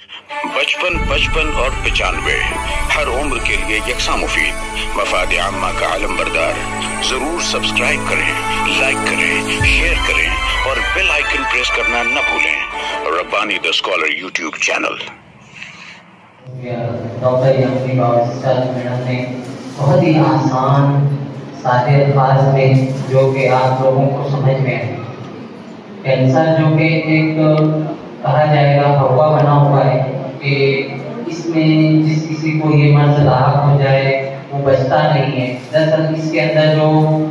55, 55 और 95 हर उम्र के लिए यकसा मुफीद, मफाद आम्मा का आलम बरदार। जरूर सब्सक्राइब करें, लाइक करें, शेयर करें और बेल आइकन प्रेस करना न भूलें। Rabbani the scholar YouTube channel. Doctor Yamini madam ने बहुत ही आसान सादे अल्फाज में जो कि आप लोगों को समझ में आए, कैंसर जो कि एक कहा जाएगा हवा बना हुआ है कि इसमें जिस किसी को ये मर्ज लाक हो जाए वो बचता नहीं है। दरअसल इसके अंदर जो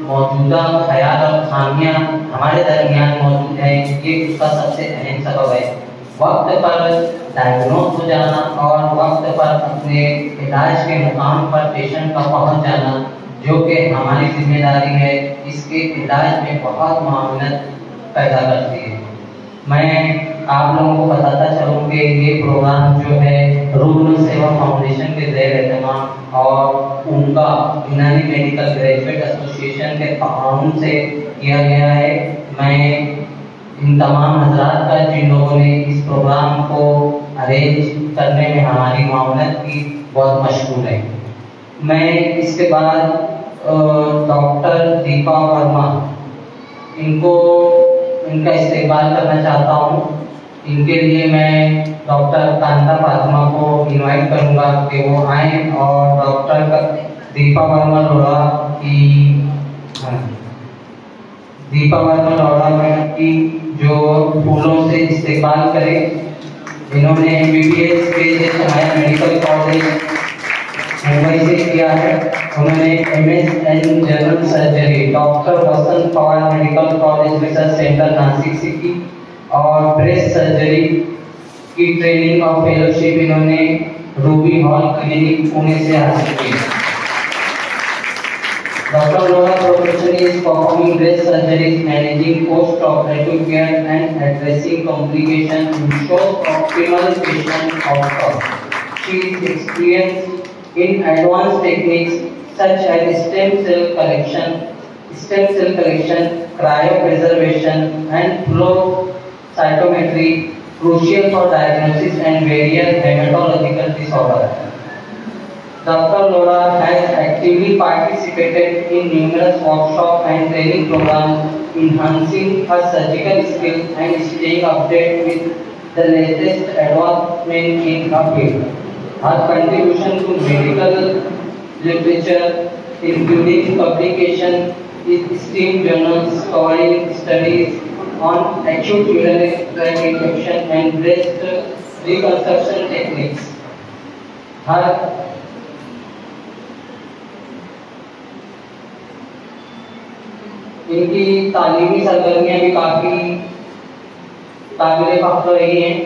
मौजूदा ख्याल और खामियां हमारे दरमियान मौजूद है, ये उसका सबसे अहम सबब है। वक्त पर डायग्नोज हो जाना और वक्त पर अपने इलाज के मुकाम पर पेशेंट का पहुंच जाना जो कि हमारी जिम्मेदारी है, इसके इलाज में बहुत मामूलत पैदा करती है। मैं आप लोगों को बताता चलूँ कि ये प्रोग्राम जो है रुग्ण सेवा फाउंडेशन के ज़ेर एहतमाम और उनका यूनानी मेडिकल ग्रेजुएट एसोसिएशन के ताउन से किया गया है। मैं इन तमाम हजरात का जिन लोगों ने इस प्रोग्राम को अरेंज करने में हमारी मामलत की बहुत मशहूर है। मैं इसके बाद डॉक्टर दीपा वर्मा इनका इस्तेमाल करना चाहता हूँ। इनके लिए मैं डॉक्टर कांता फातिमा को इनवाइट करूँगा कि वो आए और डॉक्टर दीपा वर्मा लोड़ा मैडम की जो फूलों से इस्तेमाल करें। इन्होंने MBBS के मेडिकल कॉलेज मुंबई से किया है। उन्होंने MS in general surgery doctor Vasant Pawar medical college research centre Nashik से की और ब्रेस्ट सर्जरी की ट्रेनिंग और फेलोशिप इन्होंने रूबी हॉल क्लिनिक पुणे से हासिल की। Doctor Loda profession is performing breast surgeries, managing post operative care and addressing complication ensures optimal patient outcome. She is experienced in advanced techniques such as stem cell collection, cryopreservation and flow cytometry, crucial for diagnosis and various hematological disorders. Dr. Loda has actively participated in numerous workshops and training programs, enhancing her surgical skills and staying updated with the latest advancement in her field. Her contribution to medical literature, including publication in esteemed journals covering studies on acute urinary tract infection and breast reconstruction techniques. इनकी तालीमी सरगर्मियां भी काफ़ी काबिल-ए-फ़ख्र रही हैं।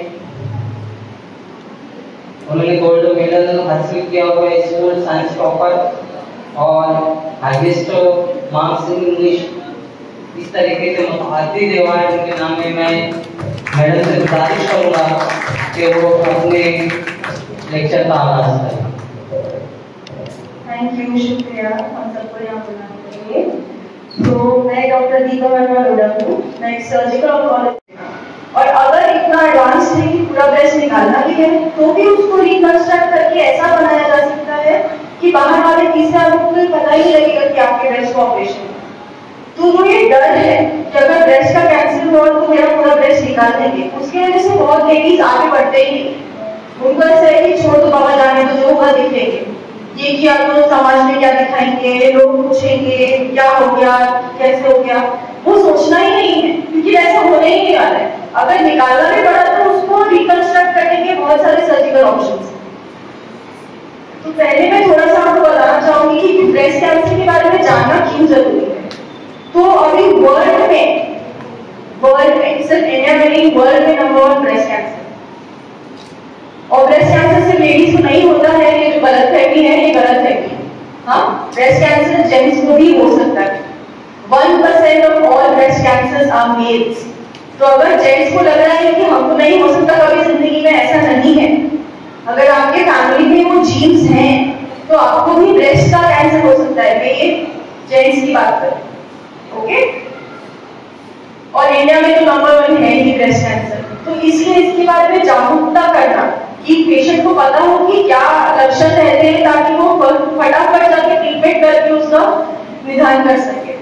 उन्होंने gold medal हासिल किया हुआ है स्कूल साइंस टॉपर और हाईएस्ट मार्क्स इन इंग्लिश। इस तरीके से मुतअद्दिद अवार्ड उनके नाम में मैं मैडम से गुजारिश करूँगा कि वो अपने लेक्चर का आगाज करें। थैंक यू, शुक्रिया हम सबको यहाँ बुलाने के लिए। तो मैं डॉक्टर दीपा वर्मा लोड़ा हूँ। मैं एक सर्जिकल ऑन्कोलॉजिस्ट और अगर इतना एडवांस है कि पूरा ब्रेस्ट निकालना भी है तो भी उसको रिकंस्ट्रक्ट करके ऐसा बनाया जा सकता है कि बाहर वाले तीसरे आदमी को पता ही नहीं लगेगा कि आपके ब्रेस्ट का ऑपरेशन है। तो वो ये डर है कि अगर ब्रेस्ट का कैंसर हुआ तो मेरा पूरा ब्रेस्ट निकाल देंगे। उसकी वजह से बहुत लेडीज आगे बढ़ते ही नहीं। उनको ऐसा है कि छोड़ दो बाबा, जाने तो जो होगा दिखेंगे। ये किया तो समाज में क्या दिखाएंगे, लोग पूछेंगे क्या हो गया, कैसे हो गया, वो सोचना ही नहीं है क्योंकि ऐसा होने ही नहीं वाला है। अगर निकालना भी पड़ा तो उसको रिकंस्ट्रक्ट करने के बहुत सारे सर्जिकल ऑप्शंस हैं। तो पहले मैं थोड़ा सा आपको बताना चाहूंगी कि ब्रेस्ट कैंसर के बारे में जानना क्यों जरूरी है। तो अभी वर्ल्ड में सिर्फ इंडिया में नहीं, वर्ल्ड में नंबर 1 ब्रेस्ट कैंसर। और ब्रेस्ट कैंसर से लेडीज को नहीं होता है, ये जो गलतफहमी है ये गलत है। हाँ, ब्रेस्ट कैंसर जेंट्स को भी हो सकता है। 1% of all breast cancers are males. तो अगर जेंट्स को लग रहा है कि हमको नहीं हो सकता कभी जिंदगी में, ऐसा नहीं है। अगर आपके फैमिली में वो जीन्स हैं तो आपको भी ब्रेस्ट का कैंसर हो सकता है। मैं ये जेंट्स की बात करूं, ओके। और इंडिया में तो नंबर 1 है ही ब्रेस्ट कैंसर। तो इसलिए इसके बारे में जागरूकता करना पता हो कि क्या लक्षण रहते हैं, ताकि वो फटाफट जाके ट्रीटमेंट करके उसका निदान कर सके।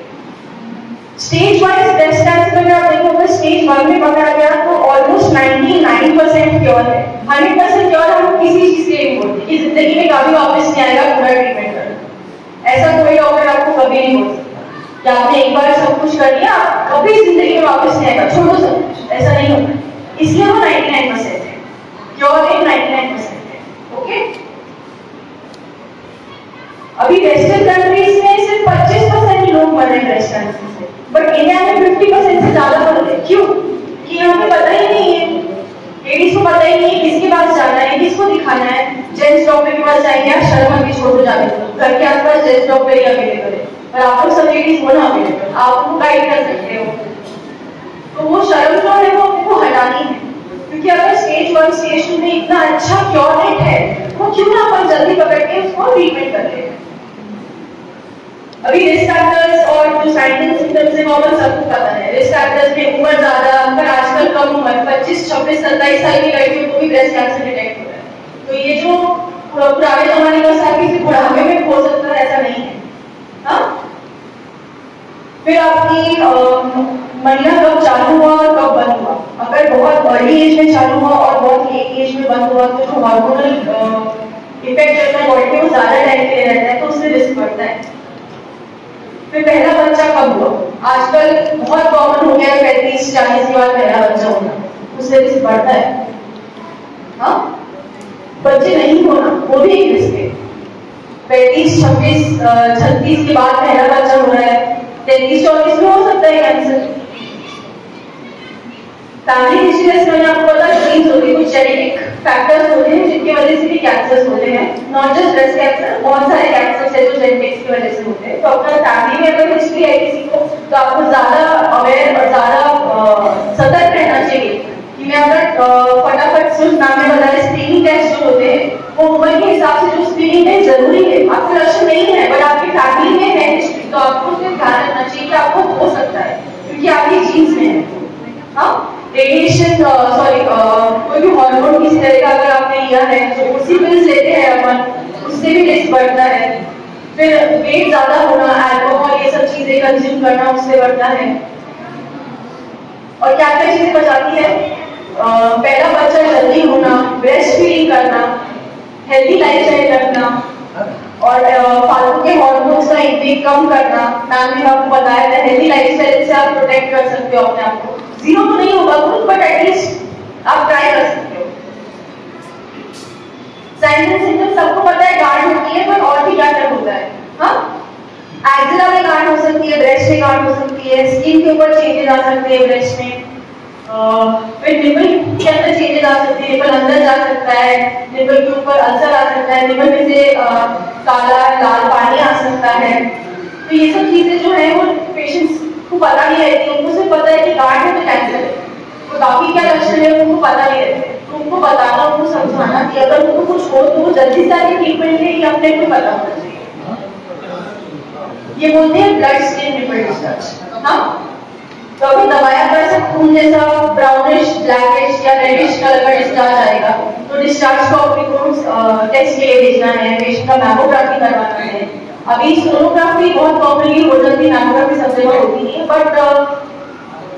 स्टेज वाइज ब्रेस्ट कैंसर में आप देखोगे, स्टेज 1 में पकड़ा गया तो ऑलमोस्ट 99% क्योर है। 100% क्योर हम किसी चीज के नहीं बोलते कि जिंदगी में कभी वापस नहीं आएगा पूरा ट्रीटमेंट करना, ऐसा कोई डॉक्टर आपको कभी नहीं बोल सकता कि आपने एक बार सब कुछ कर लिया कभी जिंदगी में वापस नहीं आएगा, छोड़ो सब कुछ, ऐसा नहीं होता। इसलिए वो 99% है, क्योर रेट 99% है। ओके, अभी वेस्टर्न कंट्रीज में सिर्फ 25% ही लोग मर रहे हैं ब्रेस्ट कैंसर से, बट इंडिया में 50% से ज्यादा मर रहे हैं। क्यों? कि यहाँ पे पता ही नहीं है, लेडीज को पता ही नहीं है किसके पास जाना है, किसको दिखाना है। जेंट्स डॉक्टर के पास जाएंगे, आप शर्म आके छोड़ दो, जाके घर के आसपास जेंट्स डॉक्टर ही अवेलेबल है, और आप लोग सब लेडीज हो ना अवेलेबल, आप उनको गाइड कर सकते हो। तो वो शर्म जो है वो आपको हटानी है, क्योंकि अगर स्टेज 1 स्टेज 2 में इतना अच्छा क्योर रेट है, वो क्यों ना अपन जल्दी पकड़ के उसको ट्रीटमेंट कर ले। अभी रिस्क फैक्टर्स और जो साइंस एंड सिम्टम्स है नॉर्मल सबको पता है। रिस्क फैक्टर्स में उम्र ज्यादा, पर आजकल कम उम्र 25, 26, 27 साल की लड़कियों को भी ब्रेस्ट कैंसर डिटेक्ट हो रहा है। तो ये जो पुराने जमाने का साथ किसी बुढ़ापे में हो सकता है, ऐसा नहीं है। हाँ, फिर आपकी महीना कब चालू हुआ और कब बंद हुआ। अगर बहुत अर्ली एज में चालू हुआ और बहुत लेट एज में बंद हुआ तो जो हार्मोनल इफेक्ट रहता है बॉडी में वो ज्यादा टाइम के लिए रहता है, तो उससे रिस्क बढ़ता है। फिर पहला बच्चा कब हुआ, आजकल बहुत कॉमन हो गया है 35-40 के बाद पहला बच्चा होना, उससे रिस्क बढ़ता है। हाँ, बच्चे नहीं होना वो भी एक रिस्क है। 35, 26, 36 के बाद पहला बच्चा हो रहा है, 33-34 में हो सकता है कैंसर। फैमिली हिस्ट्री में आपको पता है जीन्स होते हैं, कुछ जेनेटिक फैक्टर्स होते हैं जिनकी वजह से भी कैंसर्स होते हैं। नॉट जस्ट ब्रेस्ट कैंसर, बहुत सारे कैंसर्स है जो जेनेटिक्स की वजह से होते हैं। तो अपना फैमिली में अगर हिस्ट्री है किसी को, तो आपको ज्यादा अवेयर और ज्यादा सतर्क रहना चाहिए कि मैं अगर फटाफट सिर्फ नाम में बता रहे स्क्रीनिंग टेस्ट जो होते हैं वो उम्र के हिसाब से जो स्क्रीनिंग टेस्ट जरूरी है, आपको लक्षण नहीं है बट आपकी फैमिली में है हिस्ट्री, तो आपको उसमें ध्यान रखना चाहिए कि आपको हो सकता है क्योंकि आपकी जीन्स में है। हाँ, रेडिएशन कोई भी हार्मोन किसी तरह का अगर आपने लिया है तो उसी पिल्स लेते हैं अपन, उससे भी रिस्क बढ़ता है। फिर वेट ज्यादा होना, अल्कोहल ये सब चीजें कंज्यूम करना, उससे बढ़ता है। और क्या क्या चीजें बचाती है, पहला बच्चा जल्दी होना, ब्रेस्ट फीडिंग करना, हेल्दी लाइफस्टाइल रखना और फालतू के हार्मोन्स का इंटेक कम करना। मैम ने आपको बताया था हेल्दी लाइफस्टाइल से आप प्रोटेक्ट कर सकते हो अपने आप को। जीरो तो नहीं होगा कुछ, बट एटलीस्ट आप ट्राई कर सकते हो। साइंस एंड सिम्टम्स सबको पता है, गांठ होती है, पर और भी क्या क्या होता है। हाँ, एक्जिला में गांठ हो सकती है, ब्रेस्ट में गांठ हो सकती है, स्किन के ऊपर चेंजेस आ सकते हैं ब्रेस्ट में, फिर निपल के अंदर चेंजेस आ सकते हैं, निपल अंदर जा सकता है, निपल के ऊपर अल्सर आ सकता है, निपल में से काला लाल पानी आ सकता है। तो ये सब चीजें जो है वो पेशेंट्स को पता नहीं रहती, उनको सिर्फ पता है कि गांठ है तो कैंसर है, तो बाकी क्या लक्षण है उनको पता नहीं रहते। तो उनको बताना, उनको समझाना कि अगर उनको कुछ हो तो वो जल्दी से आके ट्रीटमेंट ले, ये अपने को पता होना चाहिए। ये बोलते हैं ब्लड स्टेन निपल डिस्चार्ज। हाँ, तो अगर दबाया पर से खून जैसा ब्राउनिश, ब्लैकिश या रेडिश कलर का डिस्चार्ज आएगा तो डिस्चार्ज को आपको टेस्ट के लिए भेजना है, पेशेंट का मैमोग्राफी करवाना है। अभी सोनोग्राफी बहुत कॉमनली हो जाती है, मैमोग्राफी सब जगह होती है, बट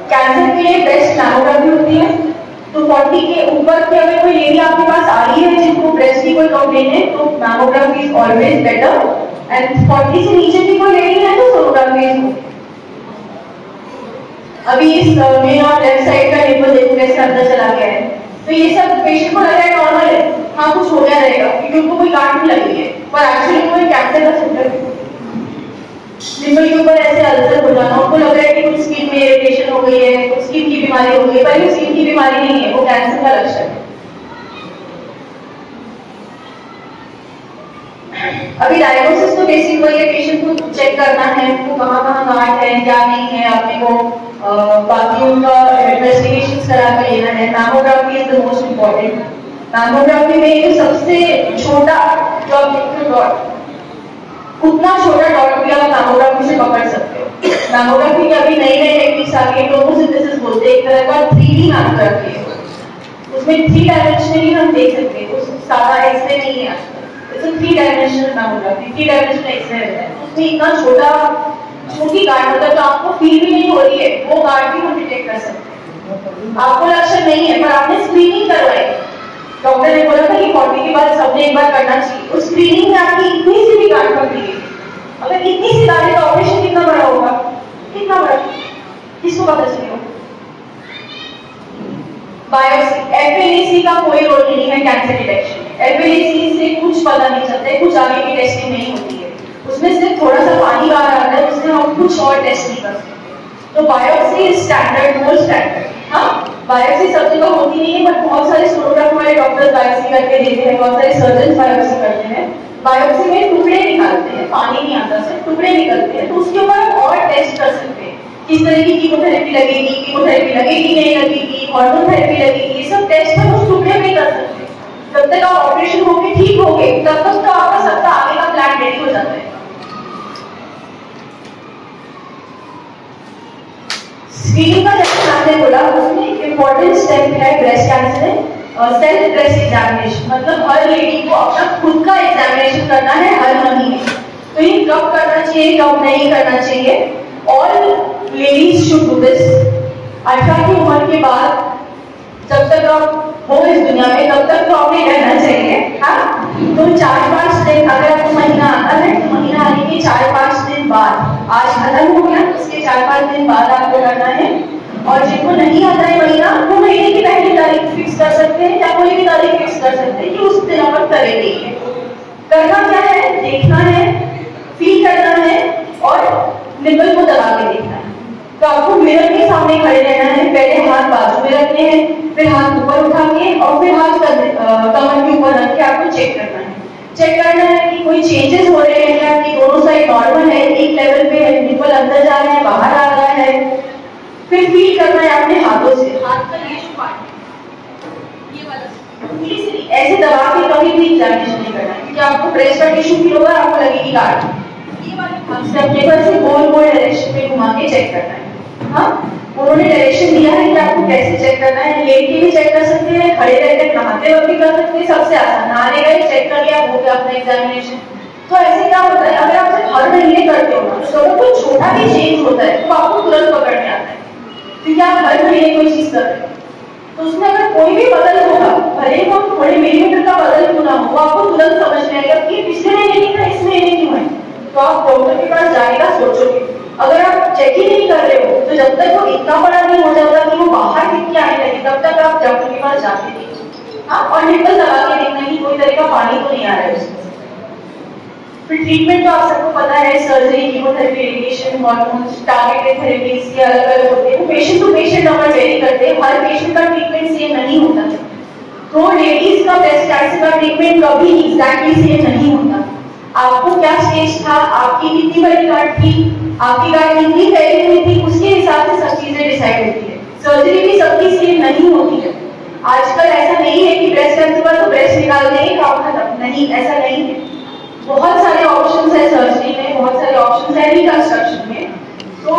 कैंसर के लिए बेस्ट मैमोग्राफी होती है। तो 40 के ऊपर की अगर कोई लेडी आपके पास आ रही है जिनको ब्रेस्ट की कोई कंप्लेन है तो mammography is always better, and 40 से नीचे की कोई लेडी है तो सोनोग्राफी इज। अभी इस मेन और लेफ्ट साइड का निपल देखो कैसे अंदर चला गया है, तो ये सब पेशेंट को लग रहा है नॉर्मल है, हाँ कुछ हो गया रहेगा क्योंकि उनको कोई गांठ नहीं लगी है, पर एक्चुअली कोई कैंसर का सिम्टम है। निपल के ऊपर ऐसे अल्सर हो जाना, उनको लग रहा है कि कुछ स्किन में इरिटेशन हो गई है, कुछ स्किन की बीमारी हो गई है, पर ये स्किन की बीमारी नहीं है, वो कैंसर का लक्षण है। अभी डायग्नोसिस तो बेसिक वही है, पेशेंट को चेक करना है उनको कहाँ गांठ है क्या नहीं है, अपने को बाकी उनका इन्वेस्टिगेशंस करा कर लेना है। Mammography is the most important. Mammography में जो सबसे छोटा जो डॉट, उतना छोटा डॉट भी आप मैमोग्राफी से पकड़ सकते हो। मैमोग्राफी के अभी नई नई टेक्निक्स आ गई, टोमोसिंथेसिस बोलते हैं, एक तरह का 3D मैमोग्राफी है, उसमें 3 डायमेंशनली हम देख सकते हैं। उस ज्यादा एक्सरे नहीं है आजकल, it's 3 dimensional mammography, 3 dimensional x-ray रहता है, उसमें इतना छोटी गार्ड मतलब तो आपको फील भी नहीं हो रही है, वो गार्ड भी हम डिटेक्ट कर सकते हैं। आपको लक्षण नहीं है पर आपने स्क्रीनिंग करवाई, डॉक्टर ने बोला था कि 40 के बाद सबने एक बार करना चाहिए, उस स्क्रीनिंग में आपकी इतनी सी भी गार्ड पकड़ी गई, अगर इतनी सी गार्ड का ऑपरेशन कितना बड़ा होगा, कितना बड़ा, किसको पता चलेगा? बायोप्सी, एफएलएसी का कोई रोल नहीं है कैंसर डिटेक्शन में, एफएलएसी से कुछ पता नहीं चलता, कुछ आगे की टेस्टिंग नहीं होती है, उसमें सिर्फ थोड़ा सा पानी बाहर आता है, उसमें हम कुछ और टेस्ट नहीं कर सकते। तो बायोप्सी स्टैंडर्ड, गोल्ड स्टैंडर्ड। हाँ, बायोप्सी सब जगह होती नहीं है, बट बहुत सारे सोनोग्राफी वाले डॉक्टर बायोप्सी करके देते हैं, बहुत सारे सर्जन बायोप्सी करते हैं। बायोप्सी में टुकड़े निकालते हैं, पानी नहीं आता, सिर्फ टुकड़े निकलते हैं, तो उसके ऊपर हम और टेस्ट कर सकते हैं, किस तरह की कीमोथेरेपी लगेगी, कीमोथेरेपी लगेगी नहीं लगेगी, हार्मोन थेरेपी लगेगी, ये सब टेस्ट हम उस टुकड़े में कर सकते हैं। जब तक आप ऑपरेशन होके ठीक हो गए तब तक तो आपका सबका आगे का प्लान रेडी हो जाता है। स्क्रीनिंग का जैसे आपने बोला, उसमें इंपॉर्टेंट स्टेप है ब्रेस्ट कैंसर और सेल्फ ब्रेस्ट एग्जामिनेशन, मतलब हर लेडी को अपना खुद का एग्जामिनेशन करना है हर महीने। तो ये कब करना चाहिए, कब नहीं करना चाहिए? All ladies should do this. 18 की उम्र के बाद जब तक आप हो इस दुनिया में तब तक तो आपने रहना चाहिए। हाँ, तो 4-5 दिन, अगर आपको महीना आता है तो महीना आने के 4-5 दिन बाद, आज खत्म हो गया, उसके 4-5 दिन बाद आपको करना है। और जिनको नहीं आता है महीना, वो महीने की पहली तारीख फिक्स कर सकते हैं या कोई भी तारीख फिक्स कर सकते हैं कि उस दिन पर करेंगे। करना क्या है, देखना है, फील करना है और निपल को दबा के देखना है। तो आपको मिरर के सामने खड़े रहना है, पहले हाथ बाजू में रखने हैं, फिर हाथ ऊपर उठा के और फिर हाथ कमर के ऊपर रख के आपको चेक करना है। चेक करना है कि कोई चेंजेस हो रहे हैं क्या, कि दोनों साइड नॉर्मल है, एक लेवल पे है, निपल अंदर जा रहा है, बाहर आ रहा है। फिर फील करना है अपने हाथों से, हाथ का ये जो पार्ट है, ये वाला ऐसे दबा के कभी भी एग्जामिनेशन नहीं करना है, क्योंकि आपको ब्रेस्ट का टिश्यू फील होगा, आपको लगेगी गार्ड। ये वाले हाथ से अपने पर से गोल गोल डायरेक्शन में घुमा के चेक करना है। हाँ, उन्होंने डायरेक्शन दिया है कि आपको कैसे चेक करना है, लेट के भी चेक कर सकते हैं, खड़े रहकर नहाते वक्त भी कर सकते हैं, सबसे आसान, नहाने का ही चेक कर लिया, हो गया अपना एग्जामिनेशन। तो ऐसे क्या होता है, अगर आप सिर्फ हर महीने करते हो ना, तो अगर कोई छोटा भी चेंज होता है तो आपको तुरंत पकड़ने आता है, क्योंकि आप हर महीने कोई चीज कर रहे हो। तो उसमें अगर कोई भी बदल होगा, भले ही वो थोड़े मिलीमीटर का बदल क्यों ना हो, वो आपको तुरंत समझ में आएगा कि पिछले महीने नहीं था, इस महीने क्यों है। तो आप डॉक्टर के पास जाने का सोचोगे। अगर आप चेक ही नहीं कर रहे हो तो जब तक वो इतना बड़ा नहीं हो जाता कि वो बाहर दिख के आने लगे, तब तक आप डॉक्टर के पास जाते नहीं। हाँ, और निपल दबा के देखना कि कोई तरह का पानी तो नहीं आ रहा है उसमें। फिर ट्रीटमेंट तो आप सबको पता है, surgery, chemotherapy, radiation, hormones, targeted therapies, ये अलग अलग होते हैं, patient to patient number vary करते हैं, हर पेशेंट का ट्रीटमेंट सेम नहीं होता है। तो लेडीज का ब्रेस्ट कैंसर का ट्रीटमेंट कभी एग्जैक्टली सेम नहीं होता। आपको क्या स्टेज था, आपकी कितनी बड़ी गांठ थी, आपकी गांठ कितनी फैली हुई थी, उसके हिसाब से सब चीजें डिसाइड होती है। सर्जरी भी सबकी सेम नहीं होती है। आजकल ऐसा नहीं है कि ब्रेस्ट कैंसर का तो ब्रेस्ट निकाल देंगे, काम खत्म, नहीं, ऐसा नहीं है। बहुत सारे ऑप्शंस है सर्जरी में, बहुत सारे ऑप्शंस है रिकंस्ट्रक्शन में। तो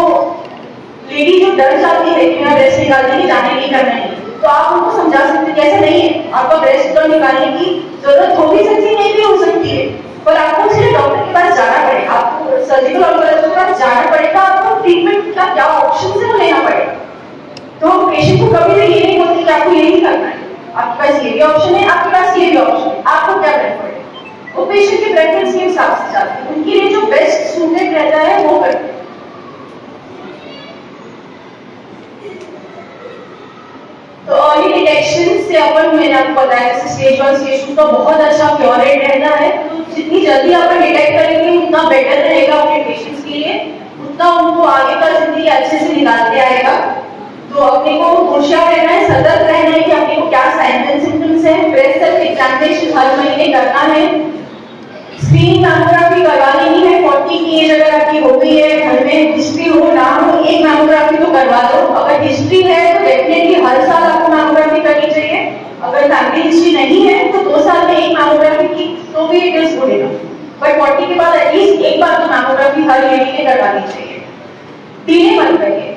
लेडी जो डर जाती है कि मैं ब्रेस्ट निकालने की जाने नहीं करना है, तो आप उनको समझा सकते हैं कि ऐसा नहीं है, आपका ब्रेस्ट तो निकालने की जरूरत हो भी सकती है, नहीं भी हो सकती है, पर आपको सिर्फ डॉक्टर के पास जाना पड़ेगा, आपको सर्जिकल ऑन्कोलॉजिस्ट के पास जाना पड़ेगा, आपको ट्रीटमेंट का क्या ऑप्शन है वो लेना पड़ेगा। तो पेशेंट को कभी भी ये नहीं बोलती कि आपको ये नहीं करना है, आपके पास ये भी ऑप्शन है, आपके पास ये भी ऑप्शन है, आपको क्या प्रेफर है, वो पेशेंट के प्रेफरेंस के हिसाब से जाते हैं, उनके लिए जो बेस्ट सूटेड रहता है वो करते हैं। तो अर्ली डिटेक्शन से अपन, मैंने आपको बताया जैसे स्टेज 1 स्टेज 2 का बहुत अच्छा क्योर रेट रहता है। तो जितनी जल्दी अपन डिटेक्ट करेंगे उतना बेटर रहेगा अपने पेशेंट्स के लिए, उतना उनको आगे का जिंदगी अच्छे से निकालते आएगा। तो अपने को होशियार रहना है, सतर्क रहना है कि अपने को क्या साइंस एंड सिम्टम्स है। ब्रेस्ट सेल्फ एग्जामिनेशन हर महीने करना है। स्क्रीनिंग मैमोग्राफी करवा लेनी है। 40 की एज अगर आपकी हो गई है, घर में हिस्ट्री हो ना हो, एक मैमोग्राफी तो करवा दो। अगर हिस्ट्री है तो डेफिनेटली हर साल आपको मैमोग्राफी करनी चाहिए। अगर फैमिली हिस्ट्री नहीं है तो 2 साल में एक मैमोग्राफी की तो भी it is good enough. But 40 के बाद एटलीस्ट एक बार तो मैमोग्राफी हर लेडी ने करवानी चाहिए। डिले मत करिए,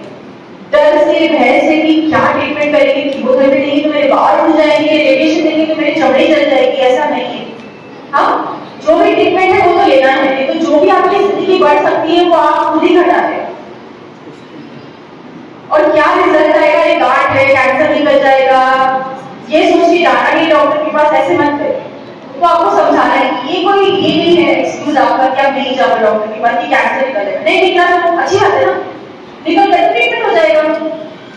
डर डर से भय से कि क्या ट्रीटमेंट करेंगे, कीमोथेरेपी देंगे तो मेरे बाल उड़ जाएंगे, रेडिएशन देंगे तो मेरी चमड़ी जल जाएगी, ऐसा नहीं है। हाँ, जो भी ट्रीटमेंट है वो तो लेना है, नहीं तो जो भी आपकी जिंदगी बढ़ सकती है वो आप खुद ही घटा दें। और क्या रिजल्ट आएगा, ये गांठ है, कैंसर निकल जाएगा, ये सोच के जाना नहीं डॉक्टर के पास, ऐसे मत करिए। तो आपको समझाना है कि ये नहीं है एक्सक्यूज आपका कि आप नहीं जाओ डॉक्टर के पास कि कैंसर निकल जाएगा। नहीं निकला तो अच्छी बात है ना, निकल गया ट्रीटमेंट हो जाएगा।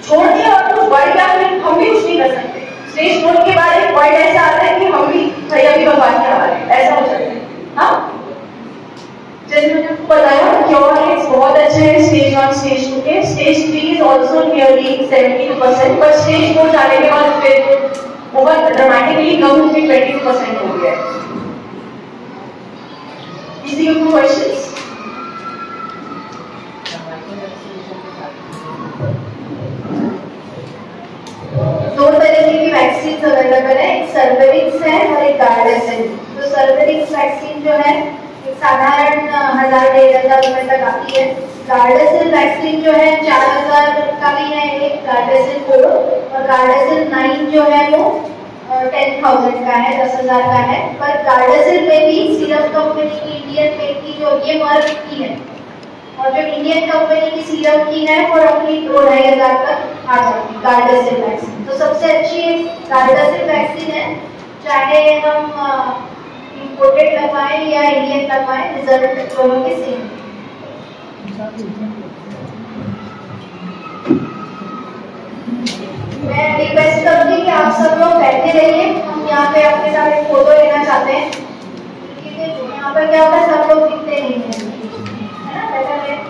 छोड़ दिया और कुछ बढ़ गया फिर हम भी कुछ नहीं कर सकते। स्टेज 4 के बाद एक पॉइंट ऐसा आता है कि हम भी भैया भी भगवान के हवाले, ऐसा हो जाता है। हाँ, जैसे मैंने आपको बताया क्योर रेट्स बहुत अच्छे हैं स्टेज 1 स्टेज 2 के। स्टेज 3 इज आल्सो नियरली 72%, पर स्टेज 4 जाने के बाद फिर बहुत ड्रामेटिकली कम होकर 22% हो गया है। किसी को क्वेश्चंस? दो तरीके की वैक्सीन अवेलेबल है, एक सर्वेरिक्स है और एक गार्डेसिल। तो सर्वेरिक्स वैक्सीन जो है एक साधारण 1000-1500 रुपए तक आती है। गार्डेसिल वैक्सीन जो है 4000 का भी है एक गार्डेसिल 4, और गार्डेसिल 9 जो है वो 10,000 का है, 10,000 का है। पर गार्डेसिल में भी सीरम कंपनी की इंडियन मेड की जो ये मर्क की है, और जो इंडियन कंपनी की सीरम की है वो roughly 2-2,500 तक आ जाती है गार्डेसिल वैक्सीन। तो सबसे अच्छी गार्डेसिल वैक्सीन है, चाहे हम इंपोर्टेड लगवाएं या इंडियन लगवाएं, रिजल्ट दोनों के सेम। मैं रिक्वेस्ट करूंगी कि आप सब लोग बैठे रहिए, हम यहाँ पे अपने साथ एक फोटो लेना चाहते हैं, क्योंकि यहाँ पर क्या होता है सब लोग दिखते नहीं हैं, है ना? बैठा रहे।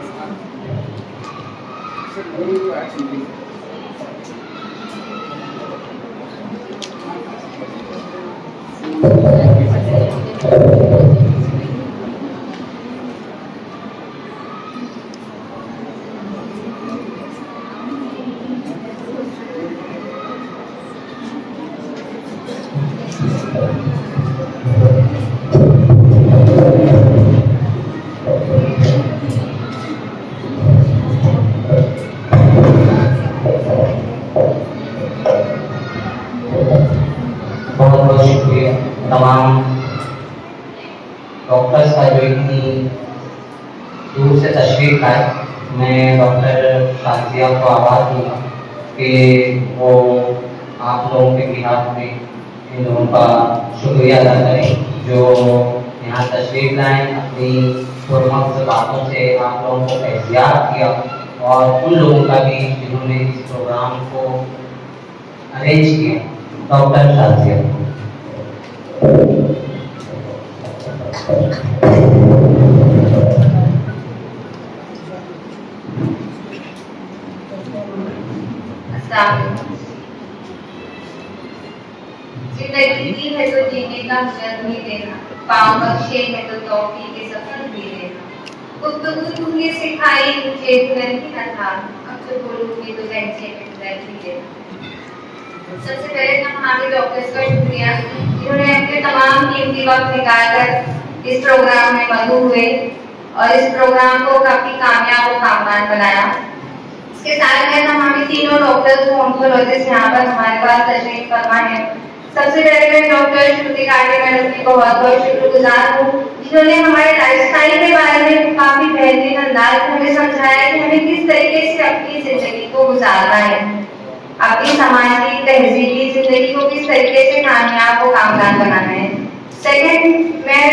तमाम डॉक्टर्स का जो इतनी दूर से तशरीफ लाए, मैं डॉक्टर शाजिया को आवाज़ दूंगा कि वो आप लोगों के बिहार में इन लोगों का शुक्रिया अदा करें जो यहाँ तशरीफ लाएँ, अपनी पुरमक्त बातों से आप लोगों को एहतियात किया, और उन लोगों का भी जिन्होंने इस प्रोग्राम को अरेंज किया। डॉक्टर शाजिया। जिंदगी दी है तो जीने का हुनर भी देना, पाँव बख्शे है तो तौफीक के सफर भी देना। गुफ्तगू तुमने सिखाई मुझे हुनर ही न था, अब तो बोलूंगी तो बेंचे में हुनर भी देना। सबसे पहले तो हमारे डॉक्टर्स का शुक्रिया जिन्होंने अपने तमाम कीमती वक्त निकालकर इस प्रोग्राम में मदऊ हुए और इस प्रोग्राम को काफी कामयाब और कामयाब बनाया। इसके साथ में हमारे तीनों डॉक्टर्स ऑन्कोलॉजिस्ट यहाँ पर हमारे पास तशरीफ फरमा है। सबसे पहले मैं डॉक्टर श्रुति काटे मैडम की बहुत बहुत शुक्रगुजार हूँ, जिन्होंने हमारे लाइफस्टाइल के बारे में काफी बेहतरीन अंदाज में हमें समझाया कि हमें किस तरीके से अपनी जिंदगी को गुजारना है, अपनी समाजी तहजीबी जिंदगी को किस तरीके से कामयाब और कामयाब बनाना है। सेकंड, मैं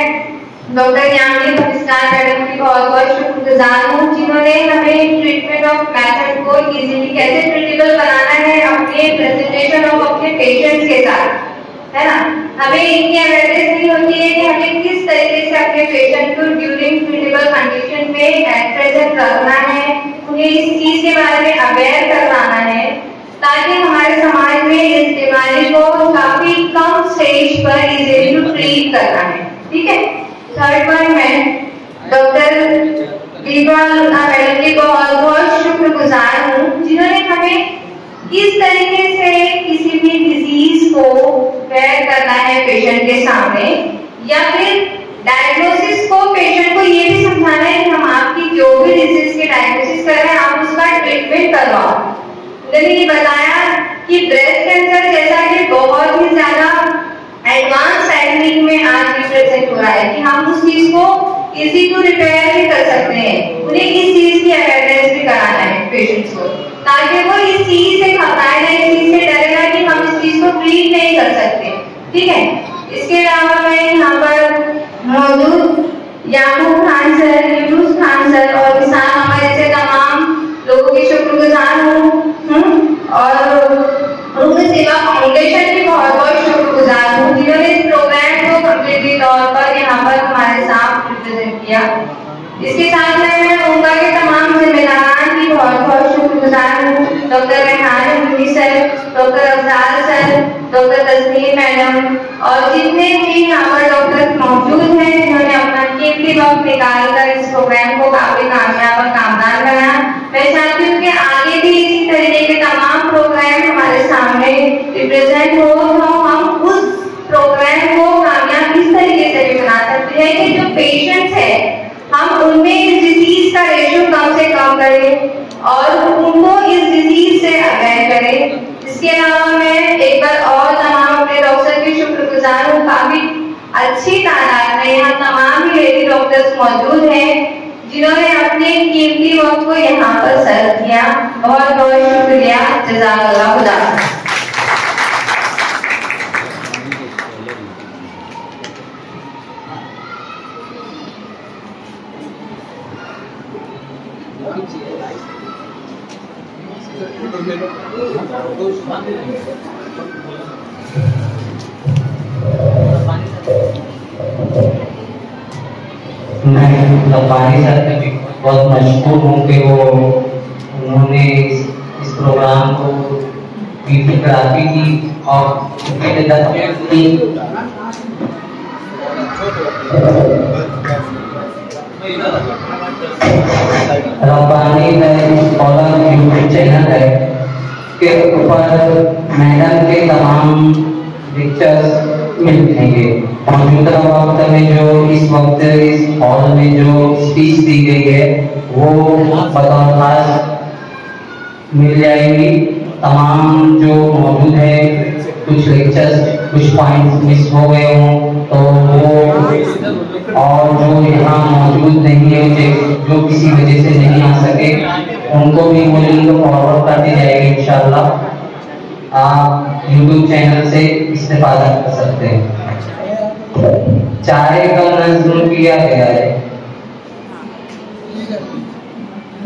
डॉक्टर यामिनी पाकिस्तान मैडम की बहुत बहुत शुक्रगुजार हूँ, जिन्होंने हमें ट्रीटमेंट ऑफ मेथड को इजीली कैसे ट्रीटेबल बनाना है अपने प्रेजेंटेशन ऑफ अपने पेशेंट्स के साथ, है ना। हमें इनकी अवेयरनेस नहीं होती है कि हमें किस तरीके से अपने पेशेंट को ड्यूरिंग ट्रीटेबल कंडीशन में एट प्रेजेंट रखना है, उन्हें इस चीज के बारे में अवेयर करवाना है, ताकि हमारे समाज में इस बीमारी को काफी कम स्टेज पर इजीली ट्रीट करना है। ठीक है। थर्ड वन, मैं डॉक्टर दीपा मैडम की बहुत बहुत शुक्रगुजार हूँ, जिन्होंने हमें किस तरीके से किसी भी डिजीज को बेयर करना है पेशेंट के सामने, या फिर डायग्नोसिस को पेशेंट को ये भी समझाना है कि हम आपकी जो भी डिजीज के डायग्नोसिस कर रहे हैं आप उसका ट्रीटमेंट करवाओ। उन्होंने ये बताया कि ब्रेस्ट कैंसर जैसा कि बहुत ही ज्यादा एडवांस टेक्निक में आज रिप्रेजेंट हो रहा है कि हम उस चीज को इजी टू रिपेयर भी कर सकते हैं। उन्हें इस चीज की अवेयरनेस भी कराना है पेशेंट्स को, ताकि वो इस चीज से घबराए ना, इस चीज से डरे ना कि हम इस चीज को ट्रीट नहीं कर सकते। ठीक है, इसके अलावा मैं यहाँ पर मौजूद याकूब खान सर, यूनुस खान सर और किसान हमारे से तमाम लोगों की शुक्रगुजार हूँ और रुग्ण सेवा फाउंडेशन की बहुत बहुत शुक्रगुजार हूँ जिन्होंने इस प्रोग्राम को कम्प्लीटली तौर पर यहाँ पर हमारे साथ रिप्रेजेंट किया। इसके साथ मैं उनका के तमाम जिम्मेदारान की बहुत बहुत शुक्रगुजार हूँ, doctor Rehan Muni sir, doctor Afzal sir, doctor Tasneem madam और जितने भी यहाँ पर डॉक्टर मौजूद हैं जिन्होंने अपना कीमती वक्त निकाल कर इस प्रोग्राम को काफी कामयाब और कामयाब बनाया। मैं चाहती हूँ कि आगे भी इसी तरीके के तमाम प्रोग्राम हमारे सामने रिप्रेजेंट हो, तो हम उस प्रोग्राम को कामयाब इस तरीके से भी बना सकते हैं कि जो पेशेंट्स है हम उनमें इस डिजीज का रेशियो कम से कम करें और उनको इस डिजीज से अवेयर करें। इसके अलावा मैं एक बार और तमाम अपने डॉक्टर की शुक्रगुजार हूँ, काफी अच्छी तादाद में यहाँ तमाम ही लेडी डॉक्टर्स मौजूद हैं जिन्होंने अपने कीमती वक्त को यहाँ पर सर्व किया। बहुत बहुत शुक्रिया, जज़ाकल्लाह खुदा। मैं लब्बानी सर पे भी बहुत मशहूर हूँ कि उन्होंने इस प्रोग्राम को वीडियोग्राफी की और रब्बानी स्कॉलर यूट्यूब चैनल है के ऊपर मैडम के तमाम लेक्चर्स मिल जाएंगे। मौजूदा वक्त में जो इस वक्त इस हॉल में जो स्पीच दी गई है वो बतौर खास मिल जाएगी। तमाम जो मौजूद है, कुछ लेक्चर्स कुछ पॉइंट्स मिस हो गए हों तो वो, और जो यहाँ मौजूद नहीं है जो किसी वजह से नहीं आ सके उनको भी वो लिंक फॉरवर्ड कर दी जाएगी। इंशाल्लाह आप यूट्यूब चैनल से इस्तेफादा कर सकते हैं। चाय का नज़्म किया गया है,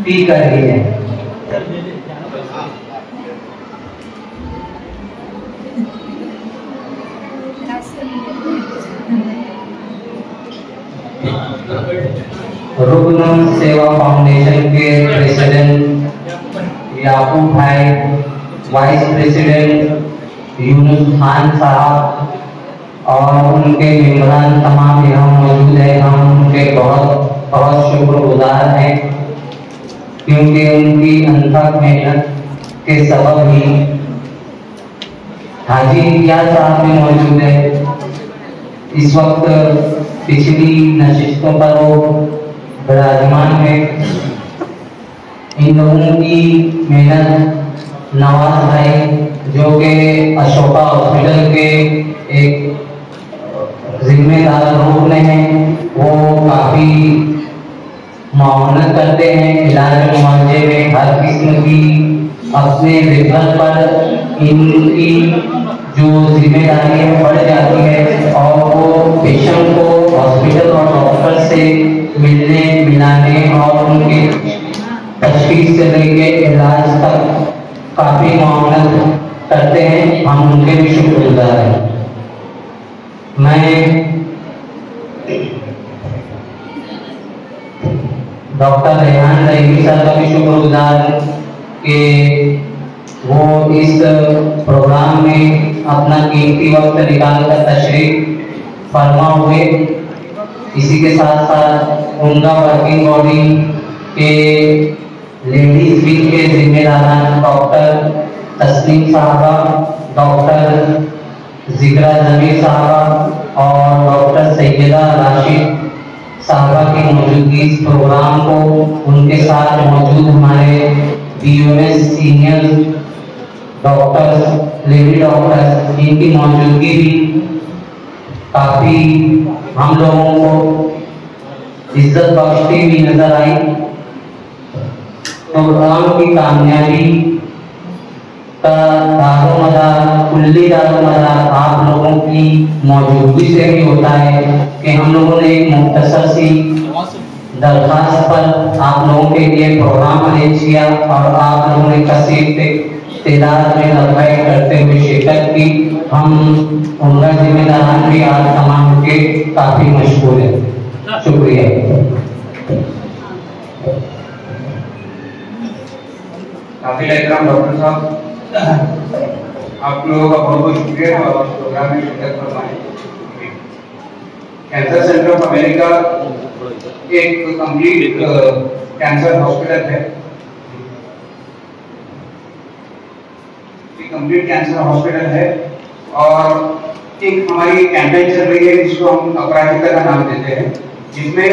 पी कर लीजिए। रुग्ण सेवा फाउंडेशन के प्रेसिडेंट याकूब भाई, वाइस प्रेसिडेंट यूनुस खान साहब और उनके मेंबरान तमाम यहाँ मौजूद है। हम उनके बहुत बहुत शुक्रगुजार हैं क्योंकि उनकी अनथक मेहनत के सबब ही हाजी इम्तियाज साहब भी मौजूद है। इस वक्त पिछली नशिस्तों पर वो विराजमान है। इन लोगों की मेहनत नवाज भाई जो कि अशोका हॉस्पिटल के एक जिम्मेदार रुकन हैं, वो काफ़ी मावनत करते हैं इलाज मुआवजे में। हर किस्म की अपने लेवल पर इनकी जो जिम्मेदारी है बढ़ जाती है और वो पेशेंट को हॉस्पिटल और डॉक्टर से मिलने मिलाने और उनके तशखीस से लेके इलाज तक काफ़ी मावनत करते हैं। हम उनके भी शुक्रगुजार हैं। मैं डॉक्टर रेहान रहीमी सर का भी शुक्रगुजार हूँ कि वो इस प्रोग्राम में अपना कीमती वक्त निकाल कर तशरीफ फरमा हुए। इसी के साथ साथ उनका वर्किंग बॉडी के लेडीज विंग के जिम्मेदार डॉक्टर तस्नीम साहबा, डॉक्टर जिगरा जमीर साहबा और डॉक्टर सैयदा राशिद साहबा की मौजूदगी इस प्रोग्राम को, उनके साथ मौजूद हमारे बीयूएस सीनियर डॉक्टर्स, लेडी डॉक्टर्स, इनकी मौजूदगी भी काफी हम लोगों को इज्जत बख्शती हुई नजर आई। प्रोग्राम की कामयाबी का दारोमदार, कुल्ली दारोमदार आप लोगों की मौजूदगी से भी होता है कि हम लोगों ने एक मुख्तसर सी दरखास्त पर आप लोगों के लिए प्रोग्राम अरेंज किया और आप लोगों ने कसीर तादाद में लड़ाई करते हुए शिरकत की। हम उनका जिम्मेदारान भी आज तमाम के काफी मशहूर है। शुक्रिया। काफी एहतराम डॉक्टर साहब, आप लोगों का बहुत बहुत शुक्रिया और इस प्रोग्राम में शिरकत फरमाने। कैंसर सेंटर ऑफ अमेरिका एक कंप्लीट कैंसर हॉस्पिटल है, कंप्लीट कैंसर हॉस्पिटल है और एक हमारी कैंपेन चल रही है जिसको हम अपराजिता का नाम देते हैं, जिसमें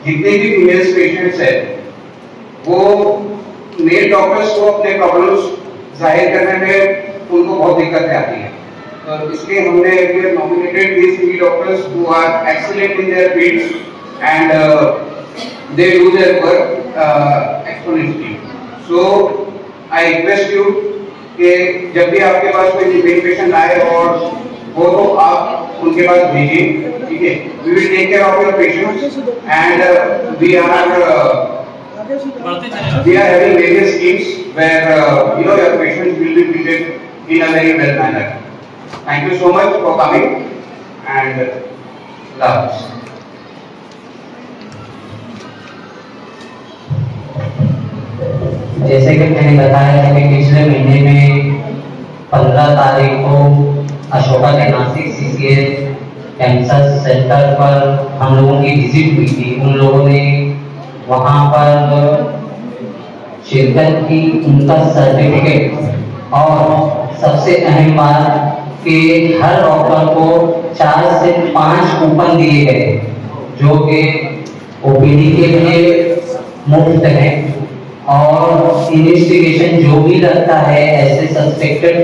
जितने भी फीमेल पेशेंट्स है वो मेल डॉक्टर्स को अपने प्रॉब्लम्स जाहिर करने में उनको बहुत दिक्कतें आती हैं। तो इसलिए हमने nominated these three doctors who are excellent in their fields and they do their work exponentially. So I request you कि जब भी आपके पास कोई मेल पेशेंट आए और वो तो आप उनके पास भेजिए, ठीक है। We will take care of your patients and we are having various schemes where your patients will be treated in a very well manner. Thank you so much for coming and love. जैसे कि मैंने बताया कि पिछले महीने में 15 तारीख को अशोका के नासिक CCA कैंसर सेंटर पर हम लोगों की विजिट हुई थी। उन लोगों ने वहाँ पर शिरकत की, उनका सर्टिफिकेट और सबसे अहम बात कि हर डॉक्टर को 4 से 5 कूपन दिए गए जो कि OPD के लिए मुफ्त है और इन्वेस्टिगेशन जो भी लगता है ऐसे सस्पेक्टेड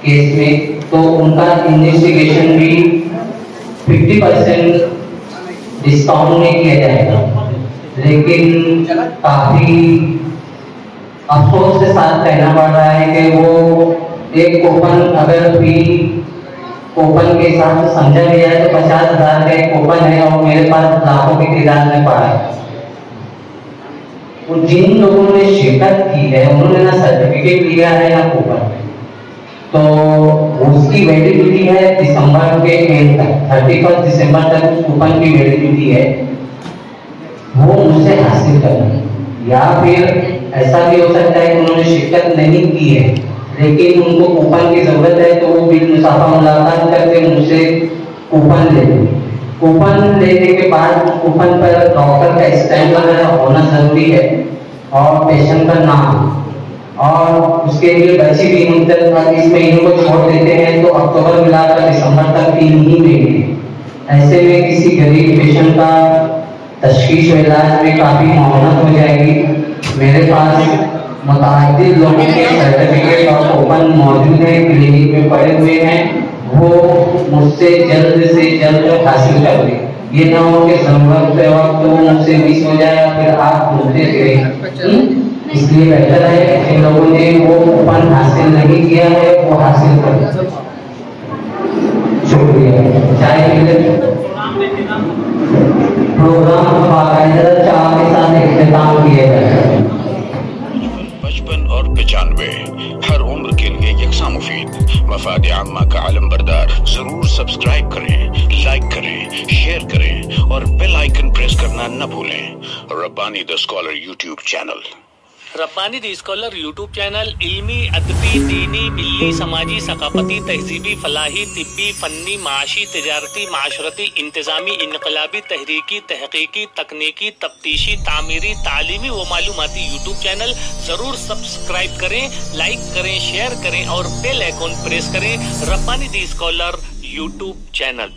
केस में तो उनका इन्वेस्टिगेशन भी 50% डिस्काउंट में किया जाएगा। लेकिन काफी अफसोस के साथ कहना पड़ रहा है कि वो एक कूपन अगर भी कूपन के हिसाब से समझा गया है तो 50,000 का एक कूपन है और मेरे पास लाखों की तादाद में पड़ा है। जिन लोगों ने शिरकत की है उन्होंने ना सर्टिफिकेट लिया है ना कूपन, तो उसकी वैलिडिटी है दिसंबर के एंड तक, 31 दिसंबर तक उस कूपन की वैलिडिटी है, वो मुझसे हासिल करना। या फिर ऐसा भी हो सकता है कि उन्होंने शिरकत नहीं की है लेकिन उनको कूपन की जरूरत है तो वो बिल मुसाफा मुलाकात करके मुझसे कूपन ले लें। कूपन लेने के बाद कूपन पर डॉक्टर का स्टैम्प वगैरह होना जरूरी है और पेशेंट का नाम और उसके लिए बची हुई मुद्दत इस महीने को छोड़ देते हैं तो अक्टूबर मिलाकर दिसंबर तक 3 ही महीने। ऐसे में किसी गरीब पेशेंट का तशखीस व इलाज में काफी मोहनत हो जाएगी। मेरे पास मुताअद्दिद लोगों के सर्टिफिकेट और कूपन मौजूद हैं, क्लिनिक में पड़े हुए हैं, वो मुझसे जल्द से जल्द हासिल कर लें। ये ना हो कि जरूरत के वक्त तो मुझसे मिस हो जाए फिर आप ढूंढते रहे। इसलिए बेहतर है कि लोगों ने वो कूपन हासिल नहीं किया है वो हासिल कर। शुक्रिया। चाय प्रोग्राम बाकायदा चाय के साथ इख्तिताम किया जाए। 55 और 95 हर उम्र के लिए यकसा मुफीद। मफाद आम्मा का आलम बरदार। जरूर सब्सक्राइब करें, लाइक करें, शेयर करें और बेल आइकन प्रेस करना न भूलें। Rabbani the scholar YouTube channel. Rabbani the scholar YouTube channel इल्मी, अदबी, दीनी, मिल्ली, समाजी, सकाफती, तहजीबी, फलाही, तिब्बी, फन्नी, माशी, तिजारती, माशरती, इंतजामी, इनकलाबी, तहरीकी, तहकीकी, तकनीकी, तफ्तीशी, तामीरी, तालीमी व मालूमाती यूट्यूब चैनल जरूर सब्सक्राइब करें, लाइक करें, शेयर करें और बेल आइकन प्रेस करें। Rabbani the scholar YouTube channel.